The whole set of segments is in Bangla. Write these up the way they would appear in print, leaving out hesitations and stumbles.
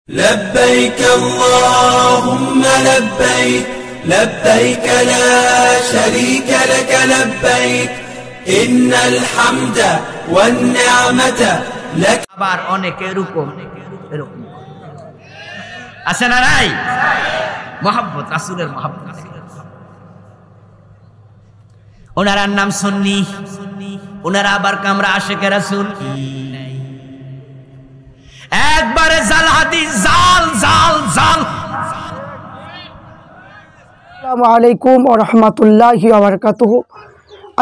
لبيك اللهم لبيك لبيك لا شريك لك لبيك إن الحمد والنعمة لك আবার অনেকে এরকম আছে না নাই মহব্বত রাসূলের মহব্বত ওনার নাম সুন্নি ওনারা আবার কামরা আশিকে রাসূল একবারে জাল হাদিস জাল জাল জাল। আসসালামু আলাইকুম ওয়া রাহমাতুল্লাহি ওয়া বারাকাতুহু।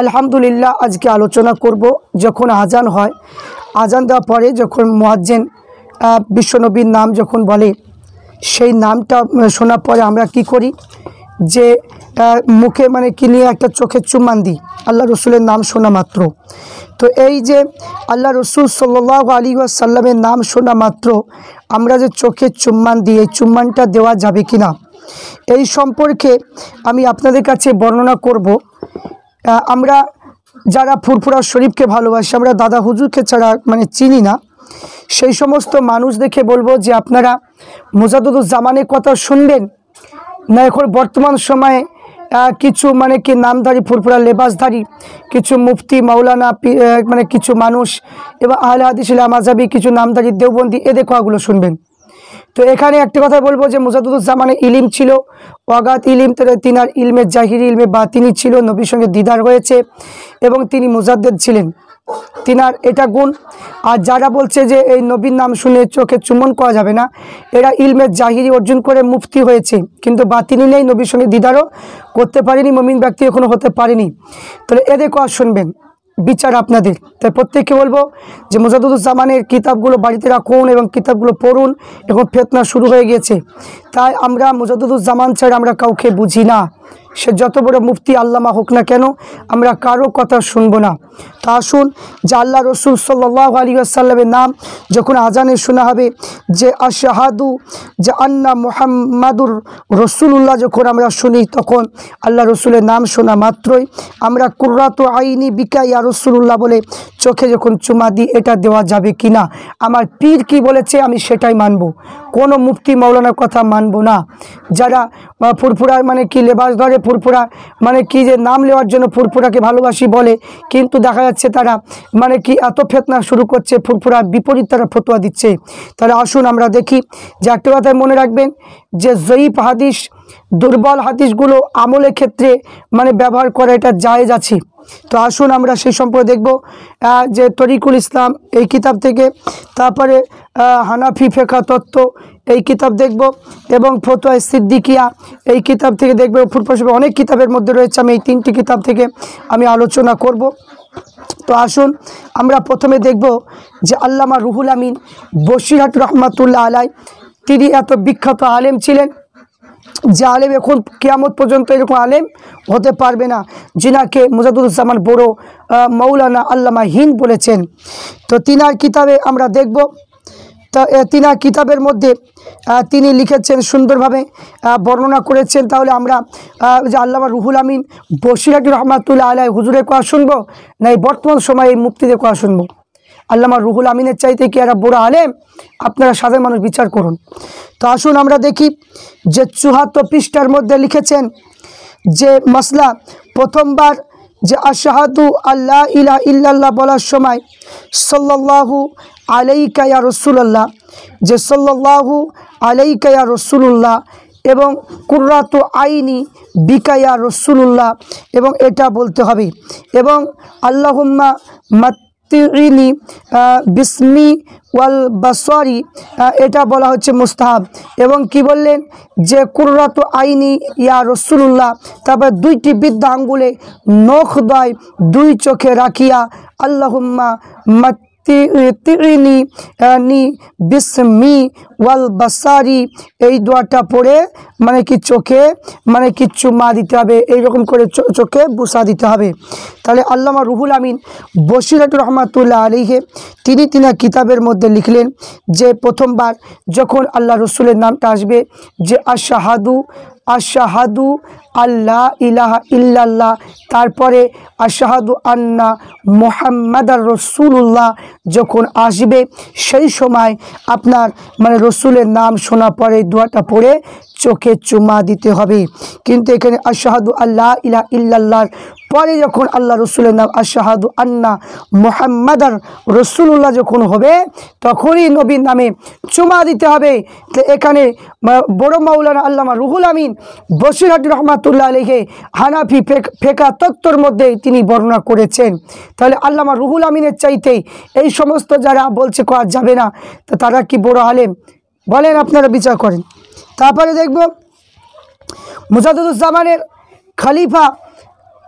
আলহামদুলিল্লাহ, আজকে আলোচনা করব যখন আজান হয়, আজান দেওয়ার পরে যখন মুয়াজ্জিন বিশ্বনবীর নাম যখন বলে, সেই নামটা শোনার পরে আমরা কি করি, যে মুখে কি নিয়ে একটা চোখে চুম্বন দিই আল্লাহ রসুলের নাম শোনা মাত্র। তো এই যে আল্লাহ রসুল সাল্লাল্লাহু আলাইহি ওয়াসাল্লামের নাম শোনা মাত্র আমরা যে চোখে চুম্বন দিই, এই চুম্বনটা দেওয়া যাবে কি না, এই সম্পর্কে আমি আপনাদের কাছে বর্ণনা করব। আমরা যারা ফুরফুরা শরীফকে ভালোবাসি, আমরা দাদা হুজুরকে ছাড়া চিনি না, সেই সমস্ত মানুষ দেখে বলবো যে আপনারা মুজাদ্দিদুজ্জামানের কথা শুনবেন না এখন বর্তমান সময়ে কিছু কি নামধারী ফুরফুরা লেবাসধারী কিছু মুফতি মাওলানা কিছু মানুষ এবং আহলে হাদিস মাযহাবী কিছু নামধারী দেওবন্দি এদের কথাগুলো শুনবেন। তো এখানে একটা কথা বলবো যে মুজাদ্দিদুজ্জামানের ইলম ছিল ওয়াগাত ইলম, তিনার ইলমে জাহিরি ইলমে বাতিনি ছিল, নবীর সঙ্গে দিদার হয়েছে এবং তিনি মুজাদ্দিদ ছিলেন, তিনার এটা গুণ। আর যারা বলছে যে এই নবীর নাম শুনে চোখে চুম্বন করা যাবে না, এরা ইলমে জাহিরি অর্জন করে মুফতি হয়েছে কিন্তু বাতিনি নেই, নবীর সঙ্গে দিদারও করতে পারেনি, মুমিন ব্যক্তি এখনো হতে পারেনি। তাহলে এদের কথা শুনবেন, বিচার আপনাদের। তাই প্রত্যেককে বলবো যে মুজাদ্দিদুজ্জামানের কিতাবগুলো বাড়িতে রাখুন এবং কিতাবগুলো পড়ুন, এখন ফিতনা শুরু হয়ে গিয়েছে। তাই আমরা মুজাদ্দিদুজ্জামান ছাড়া আমরা কাউকে বুঝি না, সে যত বড় মুফতি আল্লামা হোক না কেন, আমরা কারো কথা শুনবো না। তা আসুন যে আল্লাহ রসুল সাল্লাল্লাহু আলাইহি ওয়াসাল্লামের নাম যখন আজানে শোনা হবে, যে আশহাদু যে আন্না মুহাম্মাদুর রসুলুল্লাহ যখন আমরা শুনি, তখন আল্লাহ রসুলের নাম শোনা মাত্রই আমরা কুররাতু আইনি বিকা ইয়া রসুলুল্লাহ বলে চোখে যখন চুমা দিই, এটা দেওয়া যাবে কি না, আমার পীর কি বলেছে আমি সেটাই মানব, কোনো মুফতি মাওলানার কথা মানব না। যারা ফুরফুরা কি লেবাস ধরে, ফুরফুরা কি যে নাম নেওয়ার জন্য ফুরফুরাকে ভালোবাসি বলে, কিন্তু দেখা যাচ্ছে তারা কি এত ফিতনা শুরু করছে, ফুরফুরার বিপরীত তারা ফতোয়া দিচ্ছে। তাহলে আসুন আমরা দেখি যে একটা কথা মনে রাখবেন যে জয়ীফ হাদিস দুর্বল হাদিসগুলো আমলের ক্ষেত্রে ব্যবহার করা এটা জায়েজ আছে। তো আসুন আমরা সেই সম্পর্কে দেখব যে তরিকুল ইসলাম এই কিতাব থেকে, তারপরে হানাফি ফিকহ তত্ত্ব এই কিতাব দেখব এবং ফতোয়া সিদ্দিকিয়া এই কিতাব থেকে দেখব। ফুরফুরা অনেক কিতাবের মধ্যে রয়েছে, আমি এই তিনটি কিতাব থেকে আমি আলোচনা করব। তো আসুন আমরা প্রথমে দেখব যে আল্লামা রুহুল আমিন বসিরহাট রহমাতুল্লাহ আলাই, তিনি এত বিখ্যাত আলেম ছিলেন যে আলেম এখন কিয়ামত পর্যন্ত এরকম আলেম হতে পারবে না, যিনাকে মুজাদ্দিদুজ্জামান বড় মৌলানা আল্লামা হিন্দ বলেছেন। তো তিনার কিতাবে আমরা দেখব, তা তিনার কিতাবের মধ্যে তিনি লিখেছেন, সুন্দরভাবে বর্ণনা করেছেন। তাহলে আমরা যে আল্লামা রুহুল আমিন বসিরহাটি রহমাতুল্লাহ আলাই হুজুরের কথা শুনবো না এই বর্তমান সময়ে এই মুফতিদের কথা শুনবো? আল্লামা রুহুল আমিনের চাইতে কি এরা বড় আলেম? আপনারা সাধারণ মানুষ বিচার করুন। তো আসুন আমরা দেখি যে ৭৪ পৃষ্ঠার মধ্যে লিখেছেন যে মাসলা, প্রথমবার যে আশহাদু আল্লা ইলাহা ইল্লাল্লাহ বলার সময় সাল্লাল্লাহু আলাইকা ইয়া রাসূলুল্লাহ, যে সাল্লাল্লাহু আলাইকা ইয়া রাসূলুল্লাহ এবং কুররাতু আইনি বিকা ইয়া রাসূলুল্লাহ এবং এটা বলতে হবে, এবং আল্লাহুম্মা মাত্তিনি বিসমি ওয়াল বাসারি এটা বলা হচ্ছে মুস্তাহাব। এবং কি বললেন যে কুররাতু আইনি ইয়া রাসূলুল্লাহ, তারপর দুইটি বৃদ্ধ আঙ্গুলে নখ দয় দুই চোখে রাখিয়া আল্লাহুম্মা মাত্তিনি বিসমি ওয়াল বাসারি এই দোয়াটা পড়ে কি চোখে কি চুমা দিতে হবে, এইরকম করে চোখে বুসা দিতে হবে। তাহলে আল্লামা রুহুল আমিন বসিরহাট রহমাতুল্লাহ আলাইহি তিনি তিনার কিতাবের মধ্যে লিখলেন যে প্রথমবার যখন আল্লাহ রসুলের নামটা আসবে যে আশহাদু আশহাদু আল্লা ইলাহা ইল্লাল্লাহ, তারপরে আশহাদু আন্না মুহাম্মাদার রাসূলুল্লাহ যখন আসবে সেই সময় আপনার মানে রসুলের নাম শোনা পরে দোয়াটা পড়ে চোখে চুমা দিতে হবে। কিন্তু এখানে আশহাদু আল্লা ইলাহা ইল্লাল্লাহর পরে যখন আল্লাহ রসুলের নাম আশহাদু আন্না মুহাম্মাদার রাসূলুল্লাহ যখন হবে তখনই নবীর নামে চুমা দিতে হবে। তো এখানে বড় মাওলানা আল্লামা রুহুল আমিন বসিরহাটি রহমাতুল্লাহ আলাইহি হানাফি ফিকহ তত্ত্বর মধ্যে তিনি বর্ণনা করেছেন। তাহলে আল্লামা রুহুল আমিনের চাইতে এই সমস্ত যারা বলছে করা যাবে না, তো তারা কি বড় আলেম? বলেন, আপনারা বিচার করেন। তারপরে দেখব মুজাদ্দিদুজ্জামানের খলিফা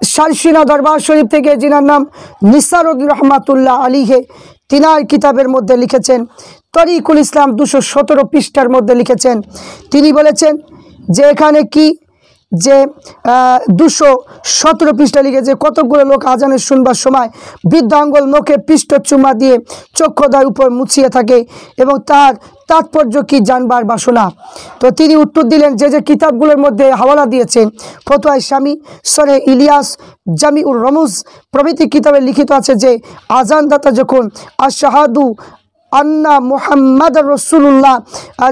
শারশিনা দরবার শরীফ থেকে যিনার নাম নিসারউদ্দিন রহমাতুল্লাহ আলাইহি, তিনার কিতাবের মধ্যে লিখেছেন তরিকুল ইসলাম 217 পৃষ্ঠার মধ্যে লিখেছেন, তিনি বলেছেন যে এখানে কি যে 217 পৃষ্ঠা লিখেছে কতগুলো লোক আজানের শুনবার সময় বৃদ্ধ আঙ্গুল মুখে পৃষ্ঠ চুমা দিয়ে চক্ষুদ্বয় উপর মুছিয়ে থাকে এবং তার তাৎপর্য কি জানবার বাসনা। তো তিনি উত্তর দিলেন যে যে কিতাবগুলোর মধ্যে হাওয়ালা দিয়েছেন ফতোয়ায়ে শামী, সরে ইলিয়াস, জামিউর রমুজ প্রভৃতি কিতাবে লিখিত আছে যে আজানদাতা যখন আশহাদু আন্না মুহাম্মাদার রাসূলুল্লাহ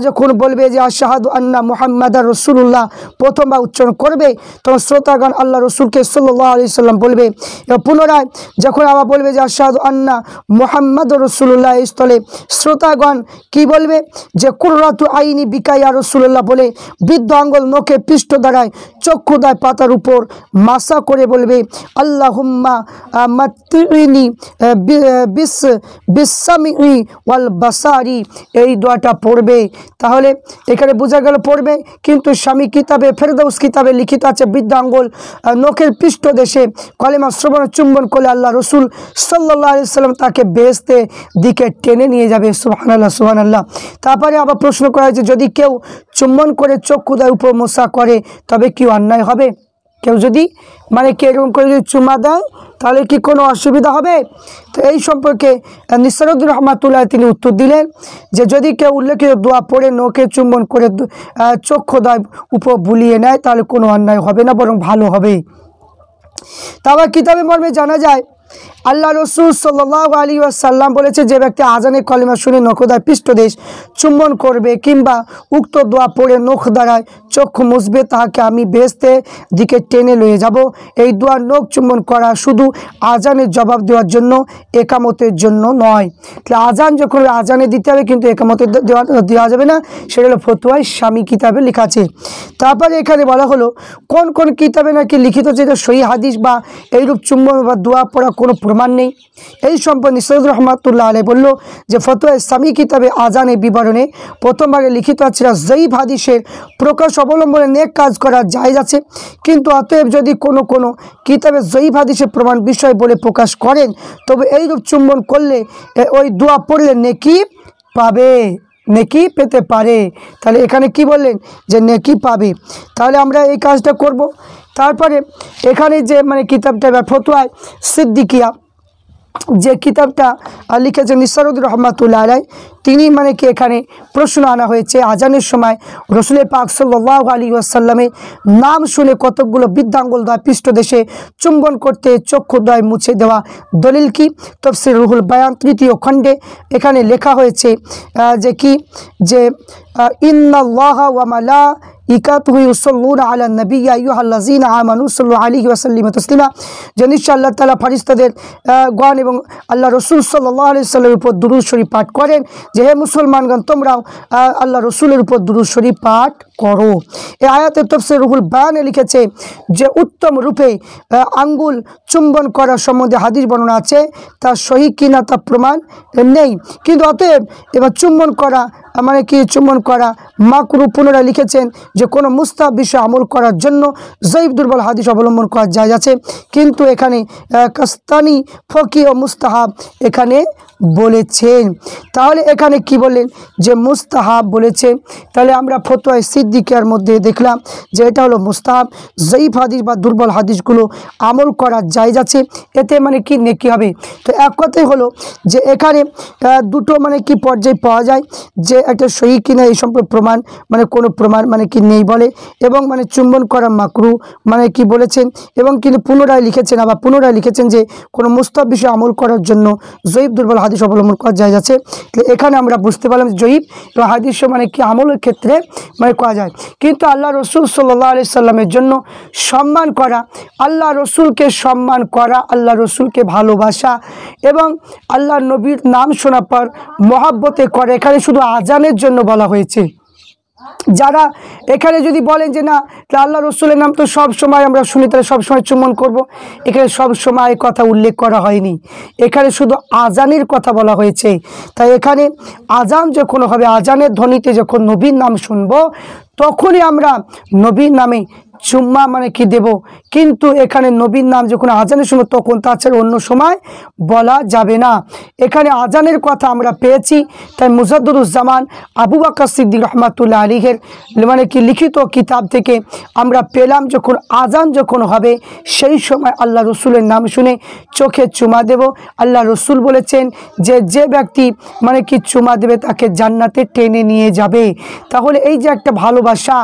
যখন বলবে যে আশহাদু আন্না মুহাম্মাদার রাসূলুল্লাহ প্রথমবার উচ্চারণ করবে তখন শ্রোতাগণ আল্লাহ রসুলকে সাল্লাল্লাহু আলাইহি সাল্লাম বলবে এবং পুনরায় যখন আবার বলবে যে আশহাদু আন্না মুহাম্মাদার রাসূলুল্লাহ এই স্থলে শ্রোতাগণ কি বলবে যে কুররাতু আইনি বিকা ইয়া রাসূলুল্লাহ বলে বৃদ্ধ আঙ্গুল নখে পৃষ্ঠ দ্বারায় চক্ষুদ্বয় পাতার উপর মাসা করে বলবে আল্লাহুম্মা মাত্তিনি বিসামিই ওয়াল বাসারি, এই দোয়াটা পড়বে। তাহলে এখানে বোঝা গেল পড়বে, কিন্তু স্বামী কিতাবে ফেরদৌস কিতাবে লিখিত আছে বৃদ্ধ আঙ্গুল নখের পৃষ্ঠ দেশে কলেমা শ্রবণ চুম্বন করলে আল্লাহ রসুল সাল্লাল্লাহু আলাইহি সাল্লাম তাকে বেহেশতে দিকে টেনে নিয়ে যাবে। সুবহানাল্লাহ সুবহানাল্লাহ। তারপরে আবার প্রশ্ন করা হয়েছে যদি কেউ চুম্বন করে চক্ষুদ্বয় উপর মোসা করে তবে কি অন্যায় হবে? কেউ যদি মানে কেরকম করে যদি চুমা দেয় তাহলে কি কোনো অসুবিধা হবে? তো এই সম্পর্কে নিসারউদ্দিন রহমাতুল্লাহ তিনি উত্তর দিলেন যে যদি কেউ উল্লেখিত দোয়া পড়ে নখে চুম্বন করে চক্ষুদ্বয় উপর বুলিয়ে নেয় তাহলে কোনো অন্যায় হবে না, বরং ভালো হবে। তারপর কিতাবে মর্মে জানা যায় আল্লাহ রসুল সাল্লাল্লাহু আলাইহি ওয়াসাল্লাম বলেছে যে ব্যক্তি আজানের কলেমা শুনে নখদ্বয় পৃষ্ঠদেশ চুম্বন করবে কিংবা উক্ত দোয়া পড়ে নখ দ্বারায় চক্ষু মুছবে তাহাকে আমি বেহেশতের দিকে টেনে লয়ে যাব। এই দোয়ার নখ চুম্বন করা শুধু আজানের জবাব দেওয়ার জন্য, একামতের জন্য নয়। তাহলে আজান যখন আজানে দিতে হবে কিন্তু একামতের দেওয়া যাবে না, সেটা হলো ফতোয়ায়ে শামী কিতাবে লেখা আছে। তারপরে এখানে বলা হলো কোন কোন কিতাবে নাকি লিখিত যেটা সহিহ হাদিস বা এইরূপ চুম্বন বা দোয়া পড়া কোনো প্রমাণ নেই। এই সম্পর্কে নিসারউদ্দিন রহমাতুল্লাহ আলাইহি বলল যে ফতোয়ায়ে শামী কিতাবে আজানের বিবরণে প্রথম ভাগে লিখিত আছে যঈফ হাদিসের প্রকাশ অবলম্বনে নেক কাজ করা জায়েজ আছে, কিন্তু অতএব যদি কোনো কোনো কিতাবে যঈফ হাদিসের প্রমাণ বিষয় বলে প্রকাশ করেন তবে এইরূপ চুম্বন করলে ওই দোয়া পড়লে নেকি পাবে, নেকি পেতে পারে। তাহলে এখানে কি বললেন যে নেকি পাবে, তাহলে আমরা এই কাজটা করব। তারপরে এখানে যে মানে কিতাবটা ফতোয়ায়ে সিদ্দিকিয়া যে কিতাবটা লিখেছেন নিসারউদ্দিন রহমাতুল্লাহ আলাইহি, তিনি মানে কি এখানে প্রশ্ন আনা হয়েছে আজানের সময় রসুলের পাক সাল্লাল্লাহু আলাইহি ওয়াসাল্লামের নাম শুনে কতকগুলো বৃদ্ধাঙ্গুল দ্বয় পৃষ্ঠদেশে চুম্বন করতে চক্ষুদ্বয় মুছে দেওয়া দলিল কি? তাফসীর রুহুল বায়ান 3য় খণ্ডে এখানে লেখা হয়েছে যে কি যে ইন্নাল্লাহা ওয়া মালাইকাতুহু ইউসাল্লুনা আলান নবী ইয়া আইয়ুহাল্লাযীনা আমানু সাল্লু আলাইহি ওয়া সাল্লিমু তাসলিমা, যে নিশ্চয় আল্লাহ তাআলা ফেরেশতাদের গণ এবং আল্লাহ রসুল সাল্লাল্লাহু আলাইহি ওয়াসাল্লামের উপর দুরূদ শরীফ পাঠ করেন যে হে মুসলমানগণ তোমরাও আল্লাহ রসুলের উপর দুরূদ শরীফ পাঠ করো। এই আয়াতের তাফসীর রুহুল বায়ানে লিখেছে যে উত্তম রূপে আঙ্গুল চুম্বন করা সম্বন্ধে হাদিস বর্ণনা আছে, তা সহিহ কিনা তা প্রমাণ নেই, কিন্তু অতএব এবার চুম্বন করা মানে কি চুম্বন করা মাকরু। পুনরায় লিখেছেন যে কোনো মুস্তাহাব বিষয় আমল করার জন্য যঈফ দুর্বল হাদিস অবলম্বন করা জায়েজ আছে, কিন্তু এখানে কাস্তানি ফকি ও মুস্তাহাব এখানে বলেছেন। তাহলে এখানে কি বললেন যে মুস্তাহাব বলেছেন, তাহলে আমরা ফতোয়া সিদ্দিকিয়ার মধ্যে দেখলাম যে এটা হলো মুস্তাহাব। জয়ীফ হাদিস বা দুর্বল হাদিসগুলো আমল করার জায়েজ আছে, এতে মানে কি নেকি হবে। তো এক কথাই হলো যে এখানে দুটো মানে কি পর্যায়ে পাওয়া যায়, যে একটা সহি কিনা এই সম্পর্কে প্রমাণ মানে কোনো প্রমাণ মানে কি নেই বলে, এবং মানে চুম্বন করা মাকরু মানে কি বলেছেন, এবং কিন্তু পুনরায় লিখেছেন, আবার পুনরায় লিখেছেন যে কোনো মুস্তাহাব বিষয়ে আমল করার জন্য জয়ীফ দুর্বল হাদিস অবলম্বন করা জায়েজ আছে। এখানে আমরা বুঝতে পারলাম জয়ীফ এবং হাদিস মানে কি আমলের ক্ষেত্রে মানে করা যায়। কিন্তু আল্লাহ রসুল সাল্লাল্লাহু আলাইহি সাল্লামের জন্য সম্মান করা, আল্লাহ রসুলকে সম্মান করা, আল্লাহ রসুলকে ভালোবাসা এবং আল্লাহ নবীর নাম শোনার পর মহব্বতে করে, এখানে শুধু আজানের জন্য বলা হয়েছে। যারা এখানে যদি বলেন যে না আল্লাহ রসুলের নাম তো সব সময় আমরা শুনি, তাহলে সব সময় চুম্বন করব, এখানে সব সময় কথা উল্লেখ করা হয়নি, এখানে শুধু আজানের কথা বলা হয়েছে। তাই এখানে আজান যখন হবে, আজানের ধ্বনিতে যখন নবীর নাম শুনবো তখনই আমরা নবীর নামে চুম্মা মানে কি দেব। কিন্তু এখানে নবীর নাম যখন আজানের সময় তখন তাছাড়া অন্য সময় বলা যাবে না। এখানে আজানের কথা আমরা পেয়েছি, তাই মুজাদ্দুরুজ্জামান আবু বকর সিদ্দিক রহমাতুল্লাহ আলাইহির মানে কি লিখিত কিতাব থেকে আমরা পেলাম যখন আজান যখন হবে সেই সময় আল্লাহ রসুলের নাম শুনে চোখে চুমা দেব। আল্লাহ রসুল বলেছেন যে যে ব্যক্তি মানে কি চুমা দেবে তাকে জান্নাতে টেনে নিয়ে যাবে। তাহলে এই যে একটা ভালোবাসা,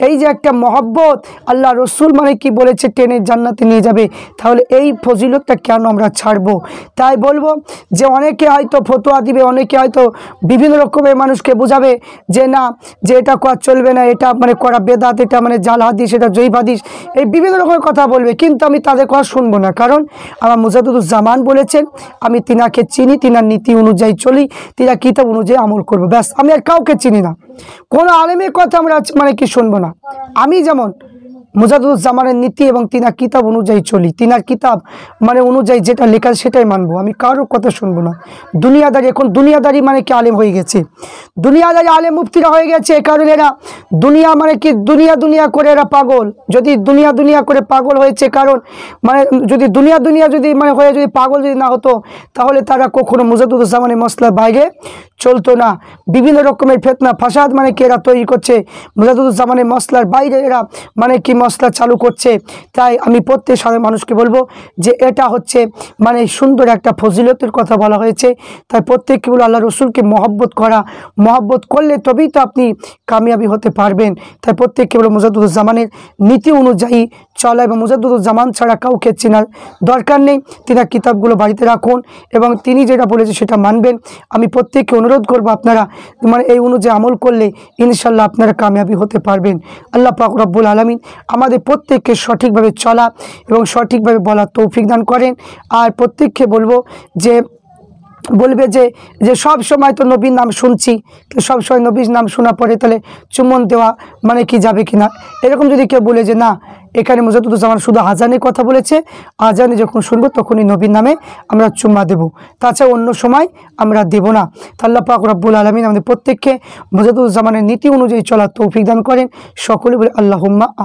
এই যে একটা মহব্বত, আল্লাহ রসুল মানে কি বলেছে টেনে জান্নাতে নিয়ে যাবে, তাহলে এই ফজিলতটা কেন আমরা ছাড়বো। তাই বলবো যে অনেকে হয়তো ফতোয়া দিবে, অনেকে হয়তো বিভিন্ন রকমের মানুষকে বোঝাবে যে না যে এটা করা চলবে না, এটা মানে করা বেদাত, এটা মানে জাল হাদিস, এটা জয়ীফ হাদিস, এই বিভিন্ন রকমের কথা বলবে। কিন্তু আমি তাদের কথা শুনবো না, কারণ আমার মুজাদ্দুরুজ্জামান বলেছেন আমি তিনাকে চিনি, তিনার নীতি অনুযায়ী চলি, তিনার কিতাব অনুযায়ী আমল করবো, ব্যাস। আমি আর কাউকে চিনি না, কোনো আলেমের কথা আমরা মানে কি শুনবো না। আমি যেমন মুজাদ্দুরুজ্জামানের নীতি এবং তিনার কিতাব অনুযায়ী চলি, তিনার কিতাব মানে অনুযায়ী যেটা লেখা সেটাই মানবো, আমি কারোর কথা শুনবো না। দুনিয়াদারি, এখন দুনিয়াদারি মানে কি আলেম হয়ে গেছে, দুনিয়াদারি আলেম মুফতিরা হয়ে গেছে, এই কারণে এরা দুনিয়া মানে কি দুনিয়া দুনিয়া করে এরা পাগল। যদি দুনিয়া দুনিয়া করে পাগল হয়েছে, কারণ মানে যদি দুনিয়া দুনিয়া যদি মানে হয়ে যদি পাগল যদি না হতো তাহলে তারা কখনো মুজাদ্দুরুজ্জামানের মসলার বাইরে চলতো না। বিভিন্ন রকমের ফিতনা ফাসাদ মানে কি এরা তৈরি করছে, মুজাদ্দুরুজ্জামানের মসলার বাইরে এরা মানে কি মসলা চালু করছে। তাই আমি প্রত্যেক সাধারণ মানুষকে বলবো যে এটা হচ্ছে মানে সুন্দর একটা ফজিলতের কথা বলা হয়েছে। তাই প্রত্যেককে বলো আল্লাহ রসুলকে মহব্বত করা, মহব্বত করলে তবেই তো আপনি কামিয়াবি হতে পারবেন। তাই প্রত্যেককে বলো মুজাদ্দুরুজ্জামানের নীতি অনুযায়ী চলা, এবং মুজাদ্দুরুজ্জামান ছাড়া কাউকে চেনার দরকার নেই। তিনার কিতাবগুলো বাড়িতে রাখুন এবং তিনি যেটা বলেছে সেটা মানবেন। আমি প্রত্যেককে অনুরোধ করবো আপনারা মানে এই অনুযায়ী আমল করলে ইনশাল্লাহ আপনারা কামিয়াবি হতে পারবেন। আল্লাহ পাক রব্বুল আলামিন আমাদের প্রত্যেককে সঠিকভাবে চলা এবং সঠিকভাবে বলার তৌফিক দান করেন। আর প্রত্যেককে বলবো যে বলবে যে যে সব সময় তো নবীর নাম শুনছি, তো সব সময় নবীর নাম শোনা পরে তাহলে চুম্বন দেওয়া মানে কি যাবে কিনা, এরকম যদি কেউ বলে যে না এখানে মুজাদ্দুরুজ্জামান শুধু আজানের কথা বলেছে, আজানে যখন শুনবো তখনই নবীর নামে আমরা চুম্মা দেব, তাছাড়া অন্য সময় আমরা দেব না। তা আল্লাহ পাক রব্বুল আলামিন আমাদের প্রত্যেককে মুজাদ্দুরুজ্জামানের নীতি অনুযায়ী চলার তৌফিক দান করেন। সকলে বলে আল্লাহুম্মা।